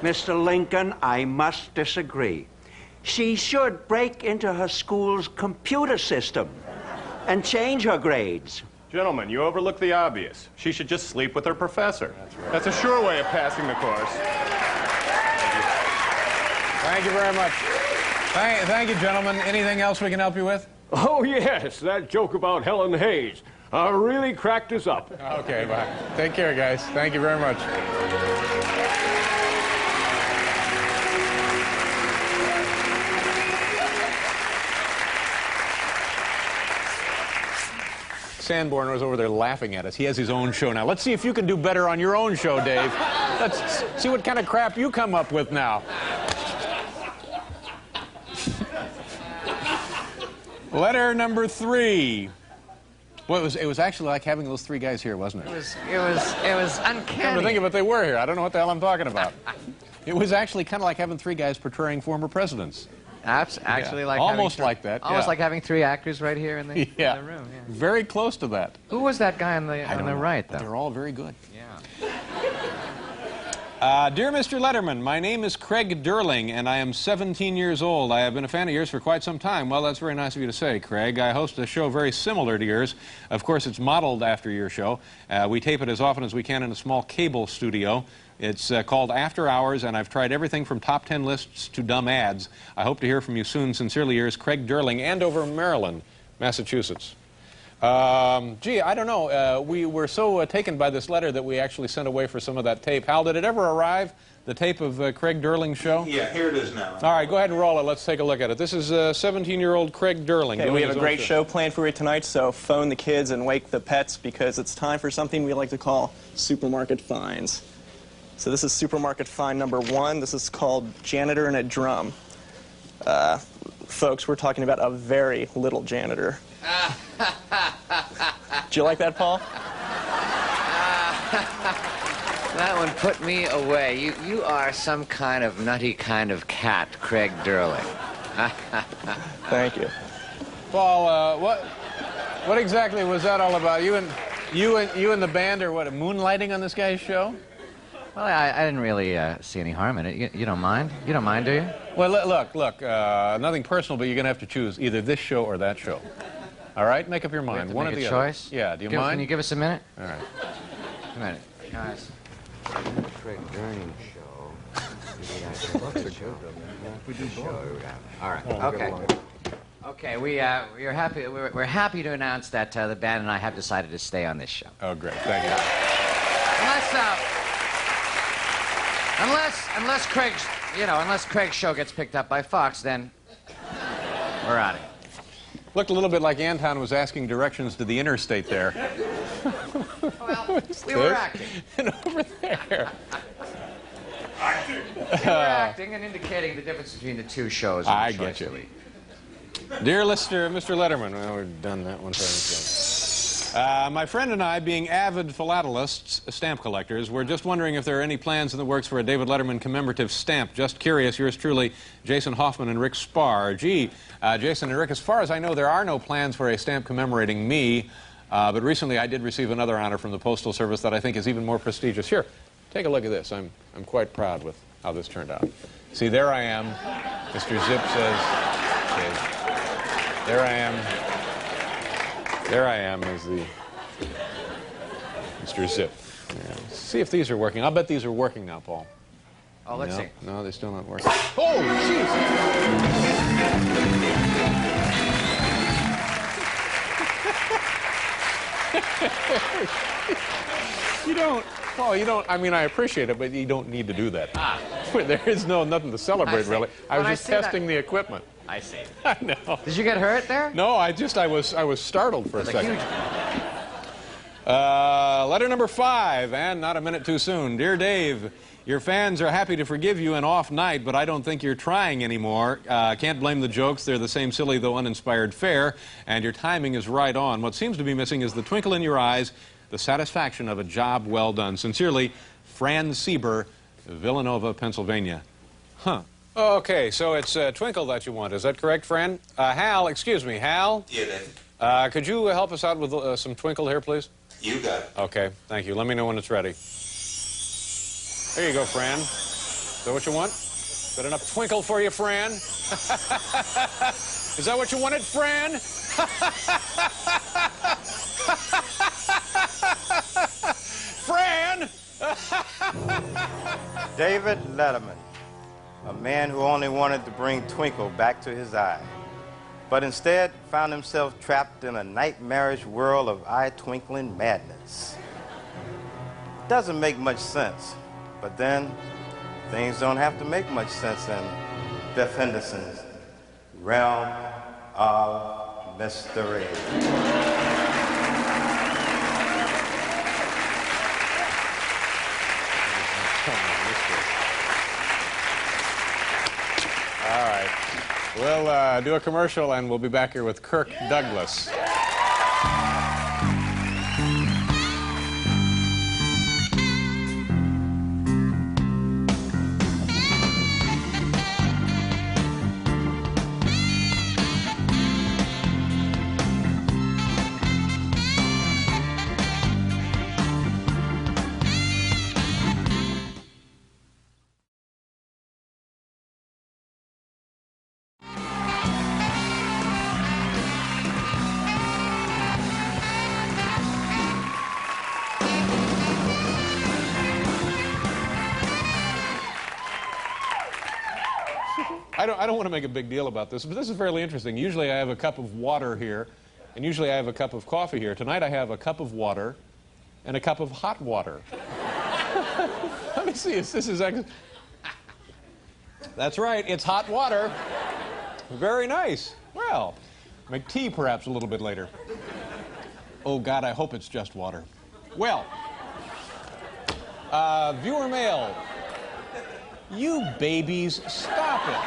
[SPEAKER 19] Mr. Lincoln, I must disagree. She should break into her school's computer system and change her grades.
[SPEAKER 20] Gentlemen, you overlook the obvious. She should just sleep with her professor. That's a sure way of passing the course.
[SPEAKER 1] Thank you very much. Thank you, gentlemen. Anything else we can help you with?
[SPEAKER 18] Oh, yes, that joke about Helen Hayes really cracked us up.
[SPEAKER 1] Okay, bye. Take care, guys. Thank you very much. Sanborn was over there laughing at us. He has his own show now. Let's see if you can do better on your own show, Dave. Let's see what kind of crap you come up with now. Letter number 3. Well, it was actually like having those 3 guys here, wasn't it?
[SPEAKER 2] It was uncanny.
[SPEAKER 1] Come to think of it, they were here. I don't know what the hell I'm talking about. It was actually kind of like having 3 guys portraying former presidents.
[SPEAKER 2] Actually,
[SPEAKER 1] yeah.
[SPEAKER 2] like
[SPEAKER 1] almost like that.
[SPEAKER 2] Almost
[SPEAKER 1] yeah.
[SPEAKER 2] like having 3 actors right here in the, in the room. Yeah.
[SPEAKER 1] Very close to that.
[SPEAKER 2] Who was that guy on the right, though?
[SPEAKER 1] They're all very good.
[SPEAKER 2] Yeah.
[SPEAKER 1] Dear Mr. Letterman, my name is Craig Durling, and I am 17 years old. I have been a fan of yours for quite some time. Well, that's very nice of you to say, Craig. I host a show very similar to yours. Of course, it's modeled after your show. We tape it as often as we can in a small cable studio. It's called After Hours, and I've tried everything from top 10 lists to dumb ads. I hope to hear from you soon. Sincerely yours, Craig Durling, Andover, Maryland, Massachusetts. Gee, I don't know. We were so taken by this letter that we actually sent away for some of that tape. Hal, did it ever arrive, the tape of Craig Durling's show?
[SPEAKER 21] Yeah, here it is now.
[SPEAKER 1] All right, go ahead and roll it. Let's take a look at it. This is 17-year-old Craig Durling.
[SPEAKER 22] Okay, we have a great show planned for you tonight, so phone the kids and wake the pets because it's time for something we like to call supermarket finds. So this is supermarket find number 1. This is called Janitor and a Drum. Folks, we're talking about a very little janitor. Do you like that, Paul?
[SPEAKER 2] That one put me away. You are some kind of nutty kind of cat, Craig Durling.
[SPEAKER 22] Thank you.
[SPEAKER 1] Paul, what exactly was that all about? You and the band are what, moonlighting on this guy's show?
[SPEAKER 2] Well, I didn't really see any harm in it. You don't mind? You don't mind, do you?
[SPEAKER 1] Well, look, nothing personal, but you're going to have to choose either this show or that show. All right? Make up your mind.
[SPEAKER 2] One
[SPEAKER 1] or the
[SPEAKER 2] choice?
[SPEAKER 1] Other. Yeah, do you mind?
[SPEAKER 2] Can you give us a minute?
[SPEAKER 1] All right.
[SPEAKER 2] A minute. Guys.
[SPEAKER 16] Craig Gurnee show. All right. Okay. Okay. We're happy. We're happy to announce that the band and I have decided to stay on this show.
[SPEAKER 1] Oh, great. Thank you.
[SPEAKER 16] Unless Craig's show gets picked up by Fox, then we're out of here.
[SPEAKER 1] Looked a little bit like Anton was asking directions to the interstate there.
[SPEAKER 16] Well, we were acting.
[SPEAKER 1] And over there.
[SPEAKER 16] We were acting and indicating the difference between the two shows.
[SPEAKER 1] I get you. Dear Mr. Letterman, well, we've done that one. My friend and I, being avid philatelists, stamp collectors, we're just wondering if there are any plans in the works for a David Letterman commemorative stamp. Just curious, yours truly, Jason Hoffman and Rick Spar. Gee, Jason and Rick, as far as I know, there are no plans for a stamp commemorating me, but recently I did receive another honor from the Postal Service that I think is even more prestigious. Here, take a look at this. I'm quite proud with how this turned out. See, there I am. Mr. Zip says, there I am. There I am as the Mr. Zip. Yeah. See if these are working. I'll bet these are working now, Paul.
[SPEAKER 16] Oh, let's see.
[SPEAKER 1] No, they're still not working. Oh, jeez! You don't, Paul, you don't, I mean, I appreciate it, but you don't need to do that. There is nothing to celebrate, really. I was just testing the equipment.
[SPEAKER 16] I see.
[SPEAKER 1] I know.
[SPEAKER 16] Did you get hurt there?
[SPEAKER 1] No, I was startled for a second. Letter number 5, and not a minute too soon. Dear Dave, your fans are happy to forgive you an off night, but I don't think you're trying anymore. Can't blame the jokes. They're the same silly, though uninspired fare, and your timing is right on. What seems to be missing is the twinkle in your eyes, the satisfaction of a job well done. Sincerely, Fran Sieber, Villanova, Pennsylvania. Huh. Okay, so it's Twinkle that you want. Is that correct, Fran? Hal, excuse me, Hal?
[SPEAKER 3] Yeah, Dave.
[SPEAKER 1] Could you help us out with some Twinkle here, please?
[SPEAKER 3] You got it.
[SPEAKER 1] Okay, thank you. Let me know when it's ready. There you go, Fran. Is that what you want? Good enough Twinkle for you, Fran? Is that what you wanted, Fran? Fran!
[SPEAKER 7] David Letterman, a man who only wanted to bring twinkle back to his eye, but instead found himself trapped in a nightmarish whirl of eye-twinkling madness. Doesn't make much sense, but then things don't have to make much sense in Biff Henderson's realm of mystery.
[SPEAKER 1] All right. We'll do a commercial, and we'll be back here with Kirk Douglas. I don't want to make a big deal about this, but this is fairly interesting. Usually I have a cup of water here, and usually I have a cup of coffee here. Tonight I have a cup of water and a cup of hot water. Let me see if this is actually... That's right, it's hot water. Very nice. Well, make tea perhaps a little bit later. Oh, God, I hope it's just water. Well, viewer mail. You babies, stop it.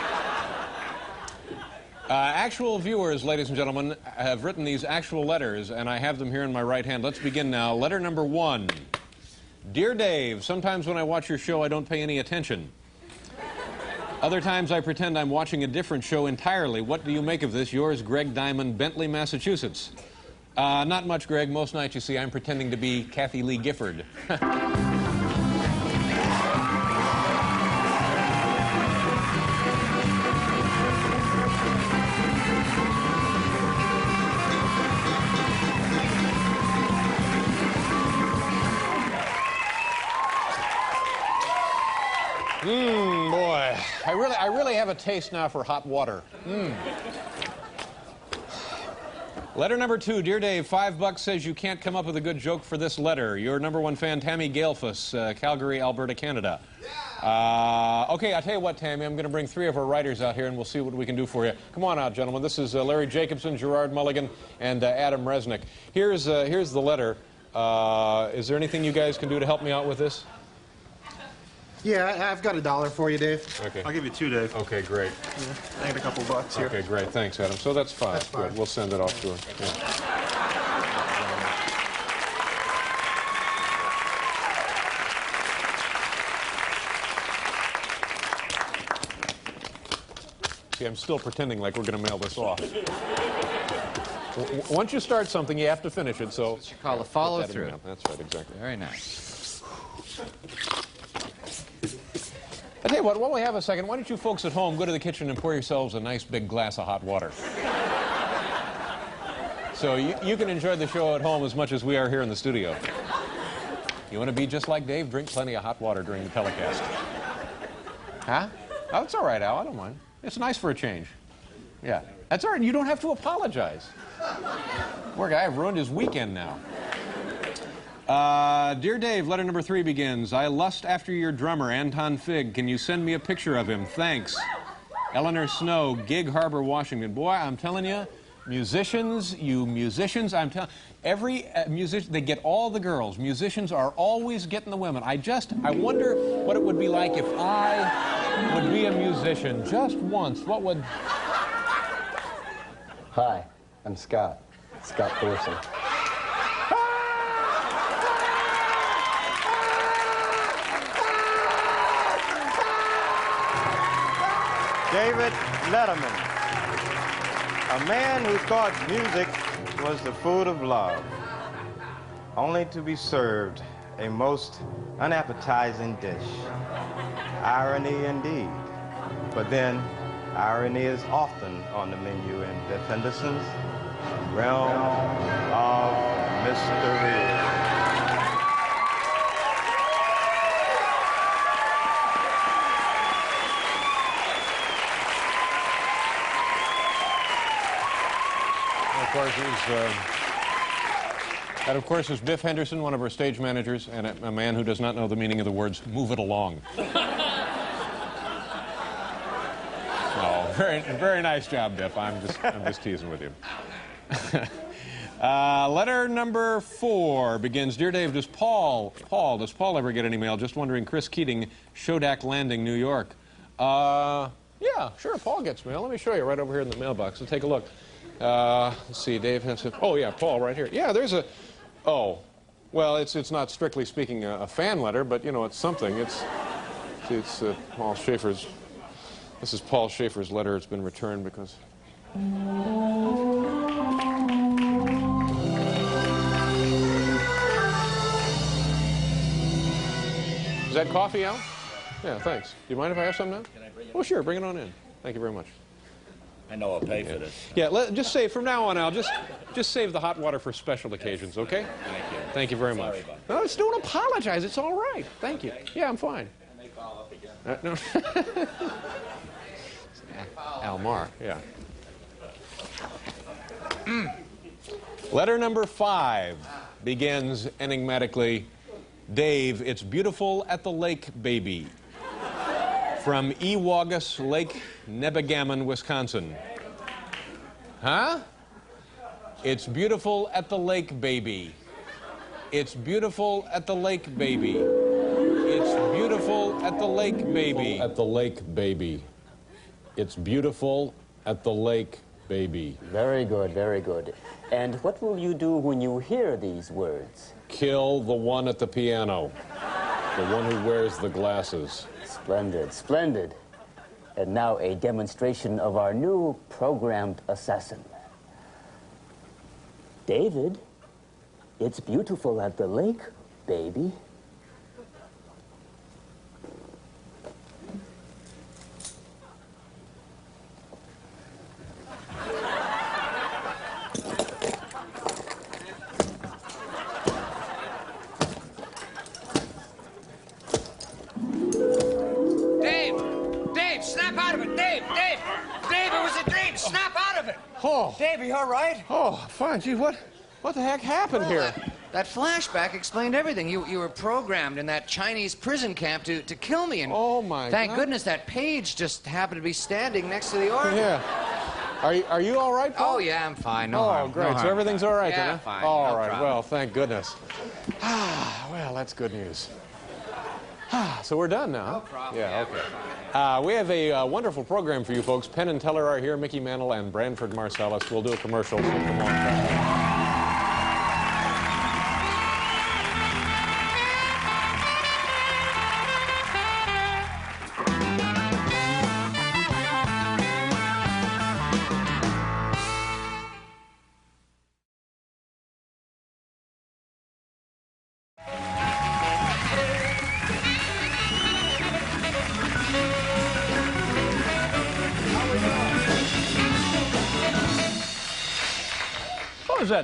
[SPEAKER 1] Actual viewers, ladies and gentlemen, have written these actual letters, and I have them here in my right hand. Let's begin now. Letter number 1. Dear Dave, sometimes when I watch your show, I don't pay any attention. Other times I pretend I'm watching a different show entirely. What do you make of this? Yours, Greg Diamond, Bentley, Massachusetts. Not much, Greg. Most nights, you see, I'm pretending to be Kathy Lee Gifford. Boy, I really have a taste now for hot water. Letter number 2, Dear Dave, $5 says you can't come up with a good joke for this letter. Your #1 fan, Tammy Galefus, Calgary, Alberta, Canada. Okay, I'll tell you what, Tammy, I'm going to bring 3 of our writers out here, and we'll see what we can do for you. Come on out, gentlemen. This is Larry Jacobson, Gerard Mulligan, and Adam Resnick. Here's the letter. Is there anything you guys can do to help me out with this?
[SPEAKER 12] Yeah, I've got $1 for you, Dave.
[SPEAKER 1] Okay.
[SPEAKER 12] I'll give you 2, Dave.
[SPEAKER 1] Okay, great.
[SPEAKER 12] I had a couple bucks here.
[SPEAKER 1] Okay, great. Thanks, Adam. So that's 5.
[SPEAKER 12] That's 5.
[SPEAKER 1] Good. We'll send it off to her. Yeah. See, I'm still pretending like we're going to mail this off. Once you start something, you have to finish it, so...
[SPEAKER 2] It's what you call a follow-through.
[SPEAKER 1] That's right, exactly.
[SPEAKER 2] Very nice.
[SPEAKER 1] I tell you what, while we have a second, why don't you folks at home go to the kitchen and pour yourselves a nice big glass of hot water. So you can enjoy the show at home as much as we are here in the studio. You want to be just like Dave? Drink plenty of hot water during the telecast. Huh? Oh, it's all right, Al. I don't mind. It's nice for a change. Yeah. That's all right. You don't have to apologize. Poor guy, I've ruined his weekend now. Dear Dave, letter number 3 begins. I lust after your drummer, Anton Fig. Can you send me a picture of him? Thanks. Eleanor Snow, Gig Harbor, Washington. Boy, I'm telling you, Musicians, you musicians, I'm telling every musician, they get all the girls. Musicians are always getting the women. I wonder what it would be like if I would be a musician just once. What would...
[SPEAKER 3] Hi, I'm Scott Thorson.
[SPEAKER 7] David Letterman, a man who thought music was the food of love, only to be served a most unappetizing dish. Irony indeed. But then, irony is often on the menu in Biff Henderson's realm of mystery.
[SPEAKER 1] That, of course, is Biff Henderson, one of our stage managers, and a man who does not know the meaning of the words, move it along. Oh, very nice job, Biff. I'm just teasing with you. Letter number 4 begins, Dear Dave, does Paul ever get any mail? Just wondering, Chris Keating, Shodak Landing, New York. Yeah, sure, Paul gets mail. Let me show you right over here in the mailbox. Let's take a look. Let's see, Dave has a... Oh, yeah, Paul right here. Yeah, there's a... Oh, well, it's not strictly speaking a fan letter, but, you know, it's something. It's Paul Schaefer's... This is Paul Schaefer's letter. It's been returned because... Is that coffee out? Yeah, thanks. Do you mind if I have some now?
[SPEAKER 21] Can I bring it?
[SPEAKER 1] Oh, sure, bring it on in. Thank you very much.
[SPEAKER 21] I know I'll pay for this.
[SPEAKER 1] Yeah, just say from now on, Al, just save the hot water for special occasions, okay?
[SPEAKER 21] Thank you.
[SPEAKER 1] Thank you very much. No, don't apologize. It's all right. Thank you. Yeah, I'm fine.
[SPEAKER 21] I may call up again.
[SPEAKER 1] No. Almar, yeah. Letter number 5 begins enigmatically, Dave, it's beautiful at the lake, baby. From Ewagus Lake, Nebegammon, Wisconsin. Huh? It's beautiful at the lake, baby. It's beautiful at the lake, baby. It's beautiful at the lake, baby. At the lake, baby. It's beautiful at the lake, baby.
[SPEAKER 3] Very good, very good. And what will you do when you hear these words?
[SPEAKER 1] Kill the one at the piano. The one who wears the glasses.
[SPEAKER 3] Splendid, splendid. And now a demonstration of our new programmed assassin. David, it's beautiful at the lake, baby.
[SPEAKER 1] Oh.
[SPEAKER 2] Dave, are you all right?
[SPEAKER 1] Oh, fine. Gee, what the heck happened here?
[SPEAKER 2] That flashback explained everything. You were programmed in that Chinese prison camp to kill me. And
[SPEAKER 1] oh, my
[SPEAKER 2] thank
[SPEAKER 1] God.
[SPEAKER 2] goodness that page just happened to be standing next to the organ.
[SPEAKER 1] Yeah. Are you all right, Paul?
[SPEAKER 2] Oh, yeah, I'm fine. No harm.
[SPEAKER 1] Great.
[SPEAKER 2] No
[SPEAKER 1] so
[SPEAKER 2] harm.
[SPEAKER 1] everything's all right
[SPEAKER 2] yeah,
[SPEAKER 1] then, huh?
[SPEAKER 2] Fine.
[SPEAKER 1] All
[SPEAKER 2] no
[SPEAKER 1] right.
[SPEAKER 2] problem.
[SPEAKER 1] Well, thank goodness. Well, that's good news. So we're done now.
[SPEAKER 2] No problem.
[SPEAKER 1] Yeah, okay. We have a wonderful program for you folks. Penn and Teller are here, Mickey Mantle and Branford Marsalis. We'll do a commercial. So come on.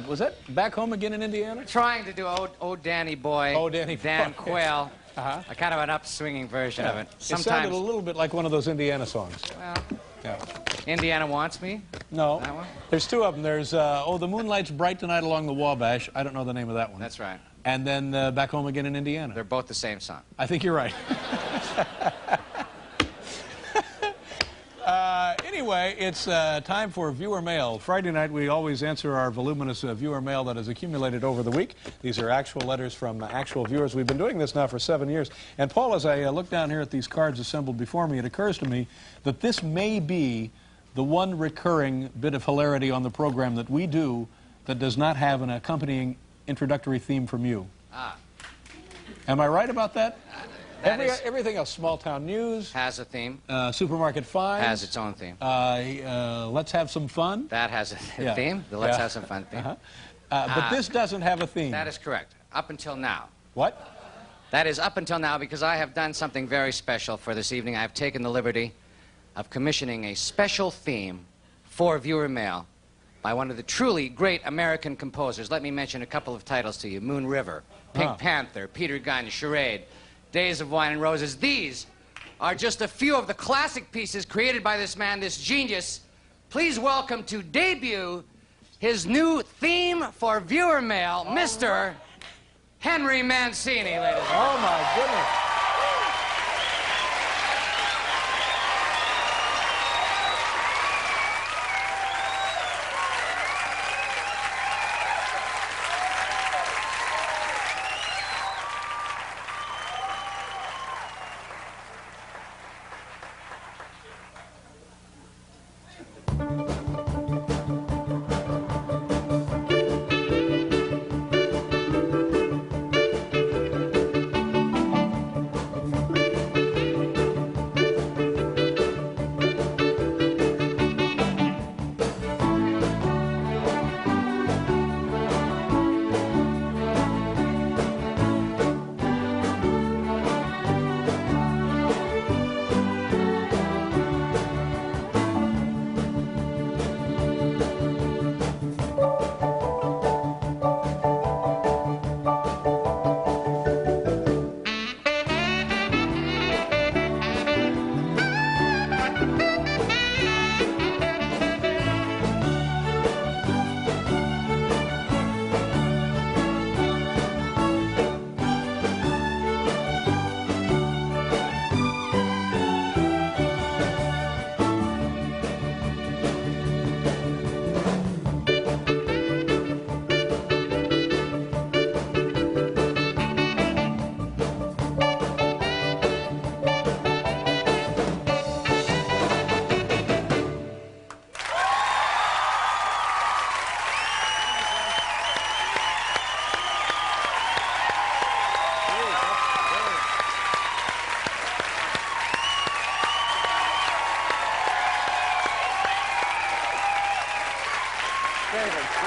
[SPEAKER 1] Was that back home again in Indiana?
[SPEAKER 2] Trying to do Oh Danny Boy.
[SPEAKER 1] Oh, Danny
[SPEAKER 2] Dan
[SPEAKER 1] Boy.
[SPEAKER 2] Quayle.
[SPEAKER 1] Uh-huh.
[SPEAKER 2] A kind of an upswinging version of it.
[SPEAKER 1] It sounded a little bit like one of those Indiana songs.
[SPEAKER 2] Well,
[SPEAKER 1] yeah.
[SPEAKER 2] Indiana Wants Me?
[SPEAKER 1] No.
[SPEAKER 2] That one?
[SPEAKER 1] There's two of them. There's, The Moonlight's Bright Tonight Along the Wabash. I don't know the name of that one.
[SPEAKER 2] That's right.
[SPEAKER 1] And then Back Home Again in Indiana.
[SPEAKER 2] They're both the same song.
[SPEAKER 1] I think you're right. Anyway. Anyway, it's time for viewer mail. Friday night, we always answer our voluminous viewer mail that has accumulated over the week. These are actual letters from actual viewers. We've been doing this now for 7 years. And, Paul, as I look down here at these cards assembled before me, it occurs to me that this may be the one recurring bit of hilarity on the program that we do that does not have an accompanying introductory theme from you.
[SPEAKER 2] Ah.
[SPEAKER 1] Am I right about that? Everything else, Small Town News.
[SPEAKER 2] Has a theme.
[SPEAKER 1] Supermarket Finds.
[SPEAKER 2] Has its own theme.
[SPEAKER 1] Let's Have Some Fun.
[SPEAKER 2] That has a theme. The Let's Have Some Fun theme.
[SPEAKER 1] But this doesn't have a theme.
[SPEAKER 2] That is correct. Up until now.
[SPEAKER 1] What?
[SPEAKER 2] That is up until now because I have done something very special for this evening. I have taken the liberty of commissioning a special theme for viewer mail by one of the truly great American composers. Let me mention a couple of titles to you. Moon River, Pink Panther, Peter Gunn, Charade, Days of Wine and Roses. These are just a few of the classic pieces created by this man, this genius. Please welcome to debut his new theme for viewer mail, Mr. Henry Mancini, ladies and gentlemen.
[SPEAKER 1] Oh, my goodness.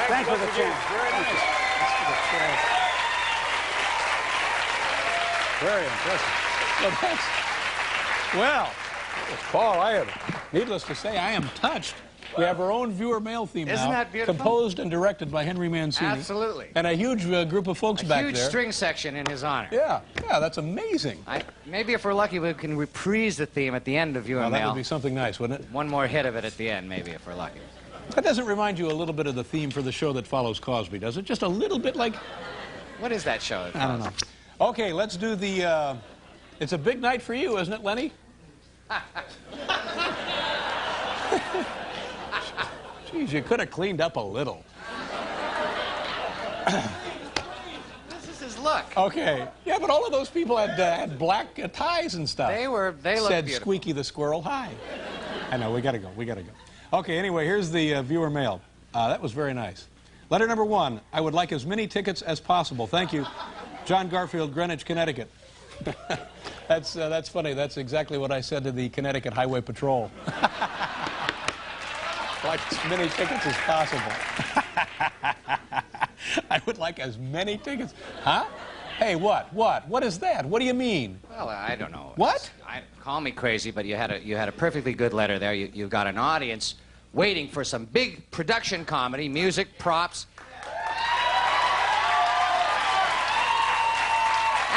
[SPEAKER 8] Thanks for the chance.
[SPEAKER 1] Very nice. Very impressive. Well, Paul, I am, needless to say, I am touched. We have our own viewer mail theme now.
[SPEAKER 2] Isn't that beautiful?
[SPEAKER 1] Composed and directed by Henry Mancini.
[SPEAKER 2] Absolutely.
[SPEAKER 1] And a huge group of folks back there.
[SPEAKER 2] A huge string section in his honor.
[SPEAKER 1] Yeah, that's amazing.
[SPEAKER 2] Maybe if we're lucky, we can reprise the theme at the end of viewer mail.
[SPEAKER 1] That would be something nice, wouldn't it?
[SPEAKER 2] One more hit of it at the end, maybe, if we're lucky.
[SPEAKER 1] That doesn't remind you a little bit of the theme for the show that follows Cosby, does it? Just a little bit like...
[SPEAKER 2] What is that show?
[SPEAKER 1] I don't know. Okay, let's do the... It's a big night for you, isn't it, Lenny? Geez, you could have cleaned up a little.
[SPEAKER 2] This is his look.
[SPEAKER 1] Okay. Yeah, but all of those people had black ties and stuff.
[SPEAKER 2] They looked
[SPEAKER 1] Said
[SPEAKER 2] beautiful.
[SPEAKER 1] Squeaky the Squirrel, hi. I know, we gotta go. Okay, anyway, here's the viewer mail. That was very nice. Letter number 1. I would like as many tickets as possible. Thank you. John Garfield, Greenwich, Connecticut. That's funny. That's exactly what I said to the Connecticut Highway Patrol. Like as many tickets as possible. I would like as many tickets. Huh? Hey, what? What is that? What do you mean?
[SPEAKER 2] Well, I don't know.
[SPEAKER 1] What?
[SPEAKER 2] Call me crazy, but you had a perfectly good letter there. You've got an audience waiting for some big production comedy, music, props.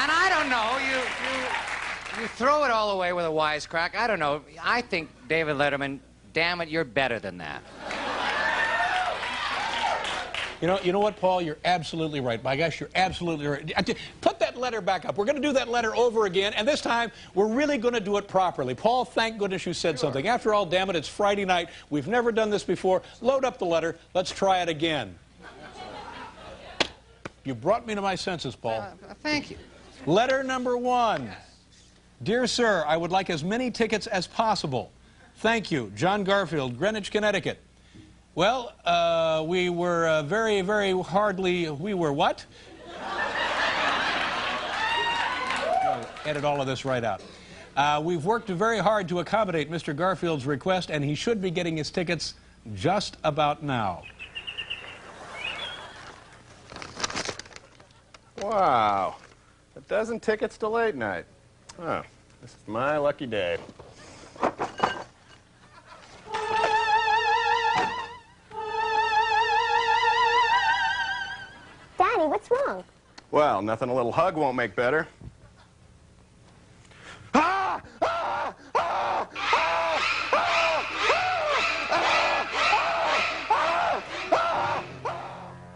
[SPEAKER 2] And I don't know, you throw it all away with a wisecrack. I don't know. I think, David Letterman, damn it, you're better than that.
[SPEAKER 5] You know what, Paul? You're absolutely right. My gosh, you're absolutely right. Put that letter back up. We're going to do that letter over again, and this time we're really going to do it properly. Paul, thank goodness you said something. After all, damn it, it's Friday night. We've never done this before. Load up the letter. Let's try it again. You brought me to my senses, Paul.
[SPEAKER 2] Thank you.
[SPEAKER 5] Letter number 1. Dear sir, I would like as many tickets as possible. Thank you. John Garfield, Greenwich, Connecticut. Well, we were very, very hardly... We were what? Edit all of this right out. We've worked very hard to accommodate Mr. Garfield's request, and he should be getting his tickets just about now.
[SPEAKER 20] Wow. A dozen tickets to late night. Oh, this is my lucky day.
[SPEAKER 6] Daddy, what's wrong?
[SPEAKER 20] Well, nothing a little hug won't make better.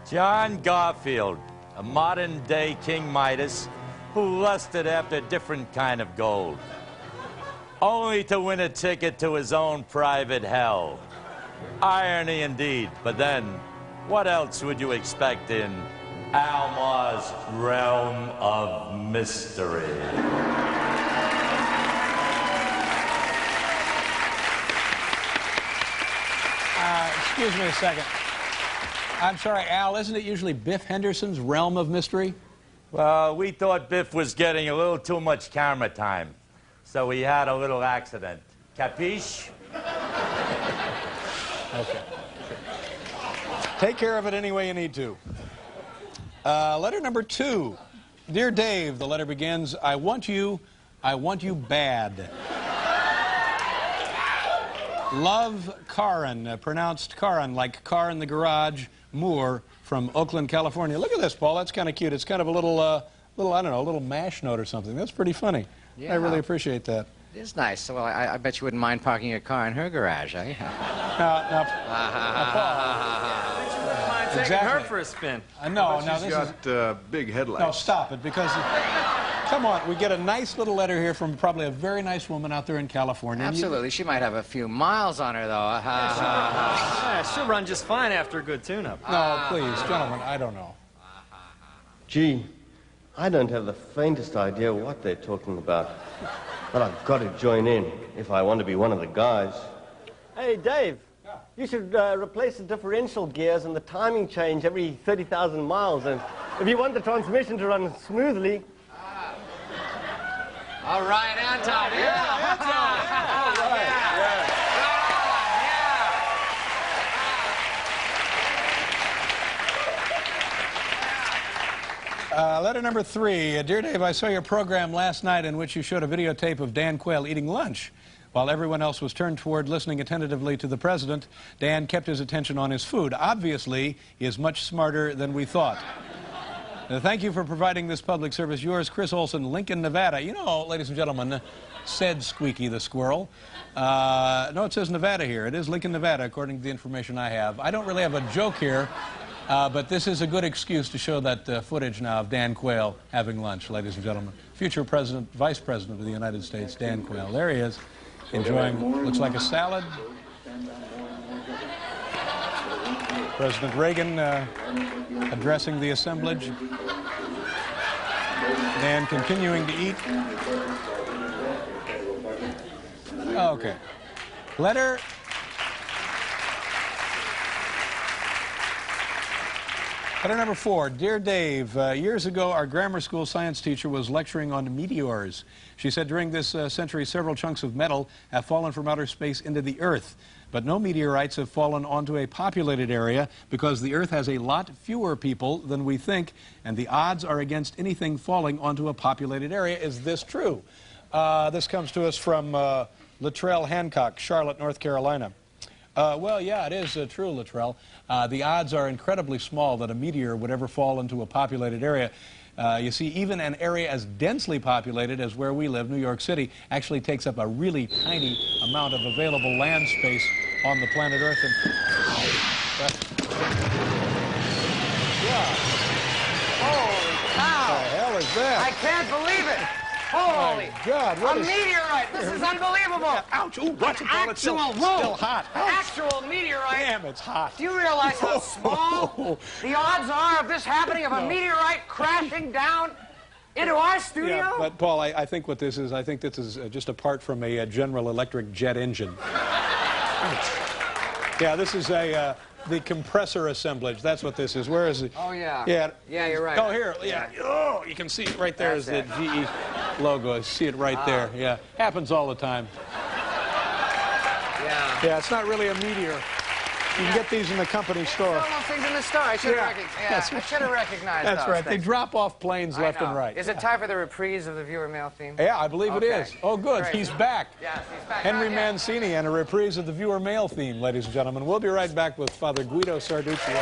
[SPEAKER 21] John Garfield, a modern-day King Midas who lusted after a different kind of gold, only to win a ticket to his own private hell. Irony indeed, but then, what else would you expect in Almar's realm of mystery?
[SPEAKER 5] Excuse me a second. I'm sorry, Al, isn't it usually Biff Henderson's realm of mystery?
[SPEAKER 21] Well, we thought Biff was getting a little too much camera time, so we had a little accident. Capiche?
[SPEAKER 5] Okay. Take care of it any way you need to. Letter number 2. Dear Dave, the letter begins, I want you bad. Love, Karin, pronounced Karin, like car in the garage, Moore, from Oakland, California. Look at this, Paul. That's kind of cute. It's kind of a little, I don't know, a little MASH note or something. That's pretty funny.
[SPEAKER 2] Yeah.
[SPEAKER 5] I really appreciate that.
[SPEAKER 2] It is nice. So, well, I bet you wouldn't mind parking your car in her garage, eh?
[SPEAKER 5] Now,
[SPEAKER 13] Taking
[SPEAKER 5] exactly.
[SPEAKER 13] her for a spin.
[SPEAKER 5] No,
[SPEAKER 20] She's
[SPEAKER 5] this
[SPEAKER 20] got big headlights.
[SPEAKER 5] No, stop it, because... Come on, we get a nice little letter here from probably a very nice woman out there in California.
[SPEAKER 2] Absolutely. She might have a few miles on her, though.
[SPEAKER 13] Yeah, she'll run just fine after a good tune-up.
[SPEAKER 5] No, please, gentlemen, I don't know.
[SPEAKER 23] Gee, I don't have the faintest idea what they're talking about. But I've got to join in if I want to be one of the guys. Hey, Dave, you should replace the differential gears and the timing change every 30,000 miles. And if you want the transmission to run smoothly...
[SPEAKER 2] All right, Anton. Yeah, Anton.
[SPEAKER 23] All right.
[SPEAKER 5] Letter number 3. Dear Dave, I saw your program last night in which you showed a videotape of Dan Quayle eating lunch. While everyone else was turned toward listening attentively to the president, Dan kept his attention on his food. Obviously, he is much smarter than we thought. Thank you for providing this public service. Yours, Chris Olson, Lincoln, Nevada. You know, ladies and gentlemen, said Squeaky the squirrel. No, it says Nevada here. It is Lincoln, Nevada, according to the information I have. I don't really have a joke here, but this is a good excuse to show that footage now of Dan Quayle having lunch, ladies and gentlemen. Future President, Vice President of the United States, Dan Quayle. There he is, enjoying, looks like a salad. President Reagan addressing the assemblage. Dan continuing to eat. Okay. Letter number 4. Dear Dave, years ago our grammar school science teacher was lecturing on meteors. She said during this century several chunks of metal have fallen from outer space into the Earth. But no meteorites have fallen onto a populated area because the Earth has a lot fewer people than we think, and the odds are against anything falling onto a populated area. Is this true? This comes to us from Luttrell Hancock, Charlotte, North Carolina. Well, yeah, it is true, Luttrell. The odds are incredibly small that a meteor would ever fall into a populated area. You see, even an area as densely populated as where we live, New York City, actually takes up a really tiny amount of available land space on the planet Earth. And that?
[SPEAKER 2] I can't believe it. Holy
[SPEAKER 5] God,
[SPEAKER 2] a meteorite. This is unbelievable.
[SPEAKER 5] Ouch. Ooh, watch it, Paul. It's still hot.
[SPEAKER 2] Actual meteorite.
[SPEAKER 5] Damn, it's hot.
[SPEAKER 2] Do you realize how small the odds are of this happening, of a meteorite crashing down into our studio?
[SPEAKER 5] Yeah, but Paul, I think what this is, I think this is just a part from a General Electric jet engine. Yeah, this is the compressor assemblage. That's what this is. Where is it?
[SPEAKER 2] Oh, yeah.
[SPEAKER 5] Yeah.
[SPEAKER 2] Yeah, you're right.
[SPEAKER 5] Oh, here. Yeah. Oh, you can see it right there. Is the GE logo. I see it right there. Yeah. Happens all the time.
[SPEAKER 2] Yeah.
[SPEAKER 5] Yeah, it's not really a meteor. You can get these in the company store.
[SPEAKER 2] All those things in the store. I should have recognized
[SPEAKER 5] That's
[SPEAKER 2] those
[SPEAKER 5] right.
[SPEAKER 2] things.
[SPEAKER 5] They drop off planes left and right.
[SPEAKER 2] Is it time for the reprise of the viewer mail theme?
[SPEAKER 5] Yeah, I believe it is. Oh, good.
[SPEAKER 2] Great.
[SPEAKER 5] He's back.
[SPEAKER 2] Yes, he's back.
[SPEAKER 5] Henry Mancini and a reprise of the viewer mail theme, ladies and gentlemen. We'll be right back with Father Guido Sarducci.